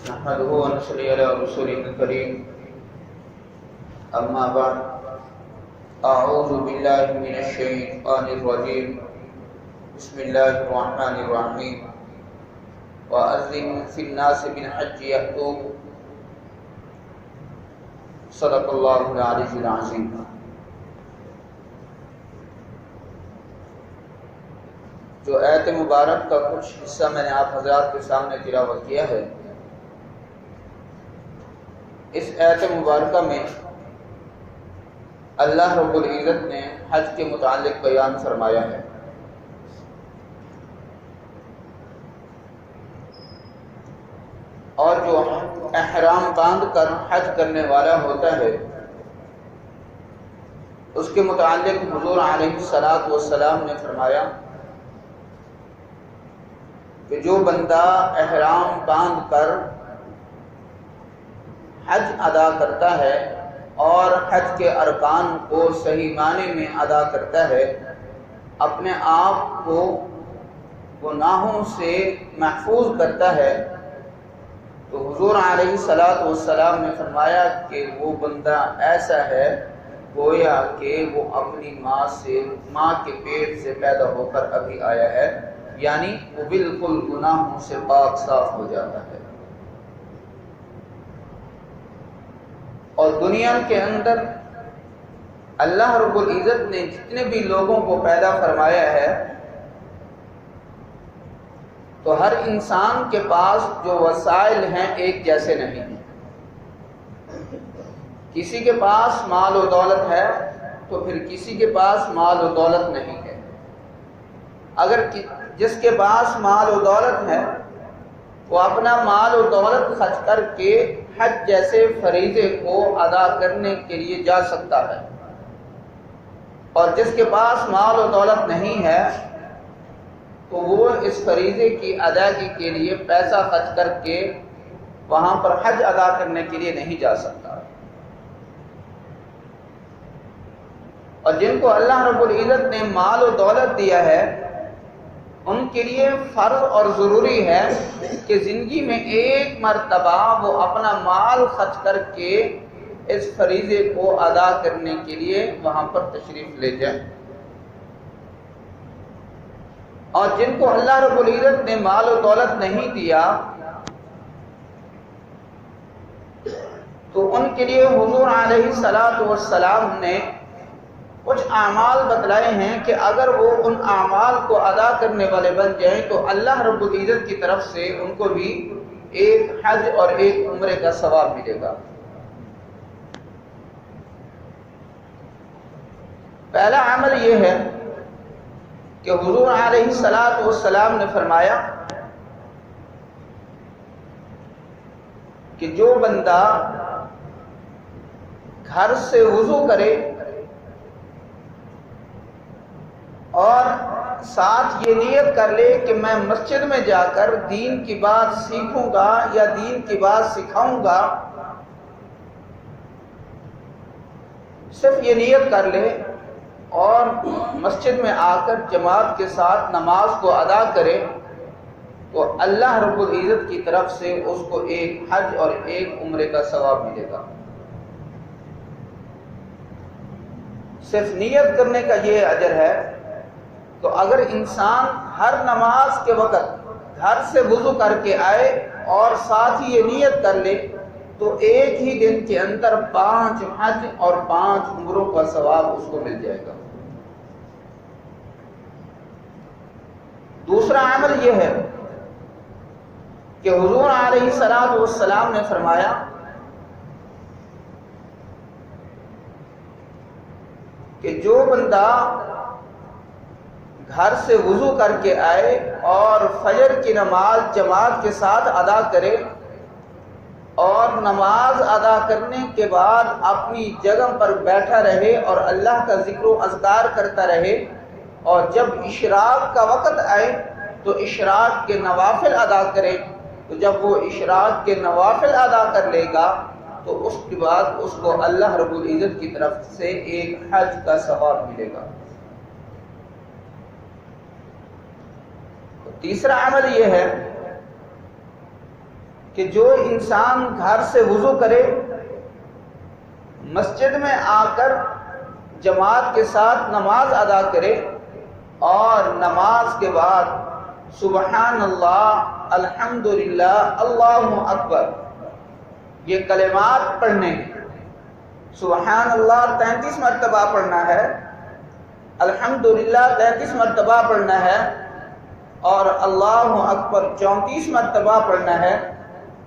نحمده ونصلي على رسوله الكريم أما بعد أعوذ بالله من الشيطان الرجيم بسم الله الرحمن الرحيم وأذن في الناس بالحج يأتوك صدق الله العلي العظيم۔ جو آیت مبارک کا کچھ حصہ میں نے آپ حضرات کے سامنے تلاوت کیا ہے، اس آیت مبارکہ میں اللہ رب العزت نے حج کے متعلق بیان فرمایا ہے۔ اور جو احرام باندھ کر حج کرنے والا ہوتا ہے اس کے متعلق حضور علیہ الصلوۃ والسلام نے فرمایا کہ جو بندہ احرام باندھ کر حج ادا کرتا ہے اور حج کے ارکان کو صحیح معنی میں ادا کرتا ہے، اپنے آپ کو گناہوں سے محفوظ کرتا ہے، تو حضور علیہ الصلوۃ والسلام نے فرمایا کہ وہ بندہ ایسا ہے گویا کہ وہ اپنی ماں کے پیٹ سے پیدا ہو کر ابھی آیا ہے، یعنی وہ بالکل گناہوں سے پاک صاف ہو جاتا ہے۔ اور دنیا کے اندر اللہ رب العزت نے جتنے بھی لوگوں کو پیدا فرمایا ہے تو ہر انسان کے پاس جو وسائل ہیں ایک جیسے نہیں ہیں۔ کسی کے پاس مال و دولت ہے تو پھر کسی کے پاس مال و دولت نہیں ہے۔ اگر جس کے پاس مال و دولت ہے وہ اپنا مال و دولت خرچ کر کے حج جیسے فریضے کو ادا کرنے کے لیے جا سکتا ہے، اور جس کے پاس مال و دولت نہیں ہے تو وہ اس فریضے کی ادائیگی کے لیے پیسہ خرچ کر کے وہاں پر حج ادا کرنے کے لیے نہیں جا سکتا۔ اور جن کو اللہ رب العزت نے مال و دولت دیا ہے ان کے لیے فرض اور ضروری ہے کہ زندگی میں ایک مرتبہ وہ اپنا مال خرچ کر کے اس فریضے کو ادا کرنے کے لیے وہاں پر تشریف لے جائیں۔ اور جن کو اللہ رب العزت نے مال و دولت نہیں دیا تو ان کے لیے حضور علیہ الصلوۃ والسلام نے کچھ اعمال بتلائے ہیں کہ اگر وہ ان اعمال کو ادا کرنے والے بن جائیں تو اللہ رب العزت کی طرف سے ان کو بھی ایک حج اور ایک عمرے کا ثواب ملے گا۔ پہلا عمل یہ ہے کہ حضور علیہ الصلوۃ والسلام نے فرمایا کہ جو بندہ گھر سے وضو کرے اور ساتھ یہ نیت کر لے کہ میں مسجد میں جا کر دین کی بات سیکھوں گا یا دین کی بات سکھاؤں گا، صرف یہ نیت کر لے اور مسجد میں آ کر جماعت کے ساتھ نماز کو ادا کرے تو اللہ رب العزت کی طرف سے اس کو ایک حج اور ایک عمرے کا ثواب ملے گا۔ صرف نیت کرنے کا یہ اجر ہے۔ تو اگر انسان ہر نماز کے وقت گھر سے وضو کر کے آئے اور ساتھ ہی یہ نیت کر لے تو ایک ہی دن کے اندر 5 حج اور 5 عمروں کا ثواب اس کو مل جائے گا۔ دوسرا عمل یہ ہے کہ حضور علیہ الصلوۃ والسلام نے فرمایا کہ جو بندہ گھر سے وضو کر کے آئے اور فجر کی نماز جماعت کے ساتھ ادا کرے اور نماز ادا کرنے کے بعد اپنی جگہ پر بیٹھا رہے اور اللہ کا ذکر و اذکار کرتا رہے، اور جب اشراق کا وقت آئے تو اشراق کے نوافل ادا کرے، تو جب وہ اشراق کے نوافل ادا کر لے گا تو اس کے بعد اس کو اللہ رب العزت کی طرف سے ایک حج کا ثواب ملے گا۔ تیسرا عمل یہ ہے کہ جو انسان گھر سے وضو کرے، مسجد میں آ کر جماعت کے ساتھ نماز ادا کرے اور نماز کے بعد سبحان اللہ، الحمدللہ، اللہ اکبر یہ کلمات پڑھنے ہیں۔ سبحان اللہ 33 مرتبہ پڑھنا ہے، الحمدللہ 33 مرتبہ پڑھنا ہے اور اللہ اکبر 34 مرتبہ پڑھنا ہے۔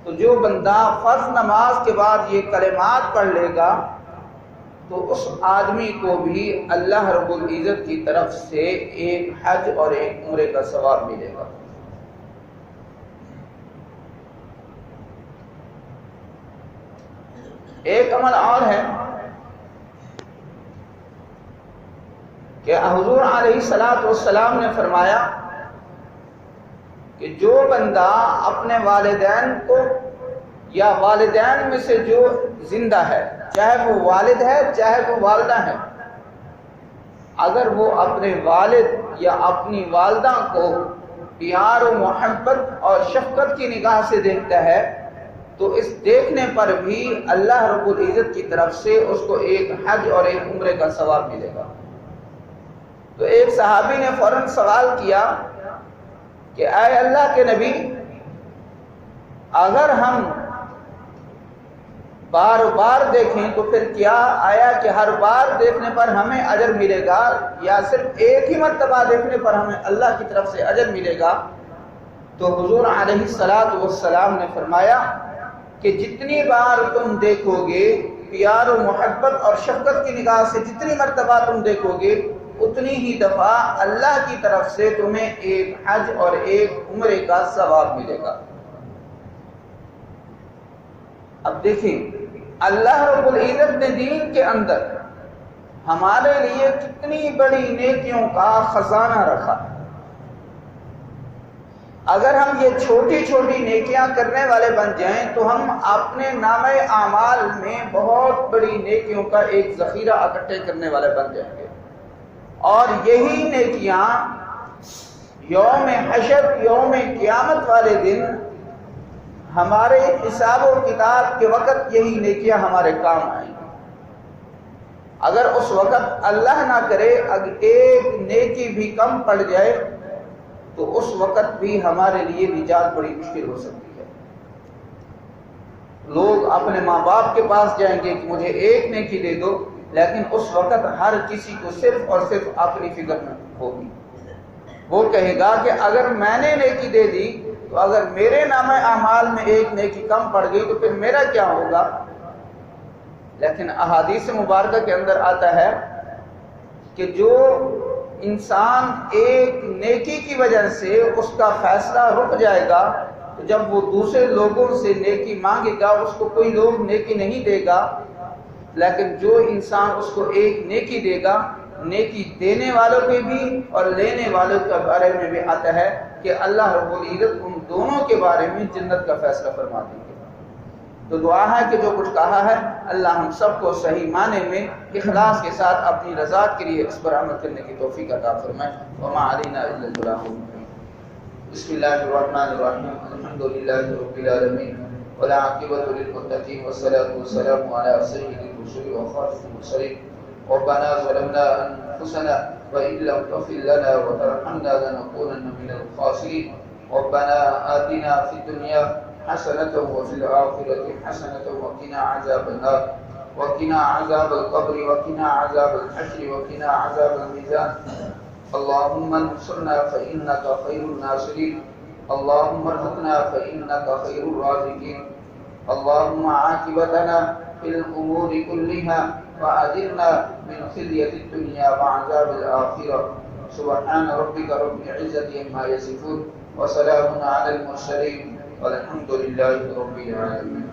تو جو بندہ فرض نماز کے بعد یہ کلمات پڑھ لے گا تو اس آدمی کو بھی اللہ رب العزت کی طرف سے ایک حج اور ایک عمرے کا ثواب ملے گا۔ ایک عمل اور ہے کہ حضور علیہ السلام نے فرمایا کہ جو بندہ اپنے والدین کو یا والدین میں سے جو زندہ ہے، چاہے وہ والد ہے چاہے وہ والدہ ہے، اگر وہ اپنے والد یا اپنی والدہ کو پیار و محبت اور شفقت کی نگاہ سے دیکھتا ہے تو اس دیکھنے پر بھی اللہ رب العزت کی طرف سے اس کو ایک حج اور ایک عمرے کا ثواب ملے گا۔ تو ایک صحابی نے فوراً سوال کیا کہ اے اللہ کے نبی، اگر ہم بار بار دیکھیں تو پھر کیا آیا کہ ہر بار دیکھنے پر ہمیں اجر ملے گا یا صرف ایک ہی مرتبہ دیکھنے پر ہمیں اللہ کی طرف سے اجر ملے گا؟ تو حضور علیہ السلام نے فرمایا کہ جتنی بار تم دیکھو گے، پیار و محبت اور شفقت کی نگاہ سے جتنی مرتبہ تم دیکھو گے، اتنی ہی دفعہ اللہ کی طرف سے تمہیں ایک حج اور ایک عمرے کا ثواب ملے گا۔ اب دیکھیں اللہ رب العزت نے دین کے اندر ہمارے لیے کتنی بڑی نیکیوں کا خزانہ رکھا۔ اگر ہم یہ چھوٹی چھوٹی نیکیاں کرنے والے بن جائیں تو ہم اپنے نامہ اعمال میں بہت بڑی نیکیوں کا ایک ذخیرہ اکٹھے کرنے والے بن جائیں گے، اور یہی نیکیاں یوم حشر، یوم قیامت والے دن ہمارے حساب و کتاب کے وقت یہی نیکیاں ہمارے کام آئیں گی۔ اگر اس وقت اللہ نہ کرے اگر ایک نیکی بھی کم پڑ جائے تو اس وقت بھی ہمارے لیے نجات بڑی مشکل ہو سکتی ہے۔ لوگ اپنے ماں باپ کے پاس جائیں گے کہ مجھے ایک نیکی دے دو، لیکن اس وقت ہر کسی کو صرف اور صرف اپنی فکر میں ہوگی۔ وہ کہے گا کہ اگر میں نے نیکی دے دی تو اگر میرے نامہ اعمال میں ایک نیکی کم پڑ گئی تو پھر میرا کیا ہوگا؟ لیکن احادیث مبارکہ کے اندر آتا ہے کہ جو انسان ایک نیکی کی وجہ سے اس کا فیصلہ رک جائے گا تو جب وہ دوسرے لوگوں سے نیکی مانگے گا اس کو کوئی لوگ نیکی نہیں دے گا، لیکن جو انسان اس کو ایک نیکی دے گا، نیکی دینے والوں کے بھی اور لینے والوں کے بارے میں بھی آتا ہے کہ اللہ رب العزت ان دونوں کے بارے میں جنت کا فیصلہ فرما دیں گے۔ تو دعا ہے کہ جو کچھ کہا ہے اللہ ہم سب کو صحیح معنی میں اخلاص کے ساتھ اپنی رضا کے لیے اس پر عمل کرنے کی توفیق عطا فرمائے۔ وما علینا الا البلاغ المبین۔ بسم اللہ الرحمن الرحیم، الحمد للہ رب العالمین والعاقبۃ للمتقین والصلاۃ والسلام علی سید الرسل وخاتم المرسلین۔ ربنا ظلمنا انفسنا وان لم تغفر لنا وترحمنا لنكونن من الخاسرین۔ ربنا آتنا فی الدنیا حسنة وفي الآخرة حسنة وقنا عذاب النار وقنا عذاب القبر وقنا عذاب الحشر وقنا عذاب الميزان۔ اللهم انصرنا فإنك خير الناصرين، اللهم ارزقنا فإنك خير الرازقين، اللهم عاقبتنا في الأمور كلها وأجرنا من خزي الدنيا وعذاب الآخرة۔ سبحان ربك رب العزة عما يصفون وسلام على المرسلين والحمد لله رب العالمين۔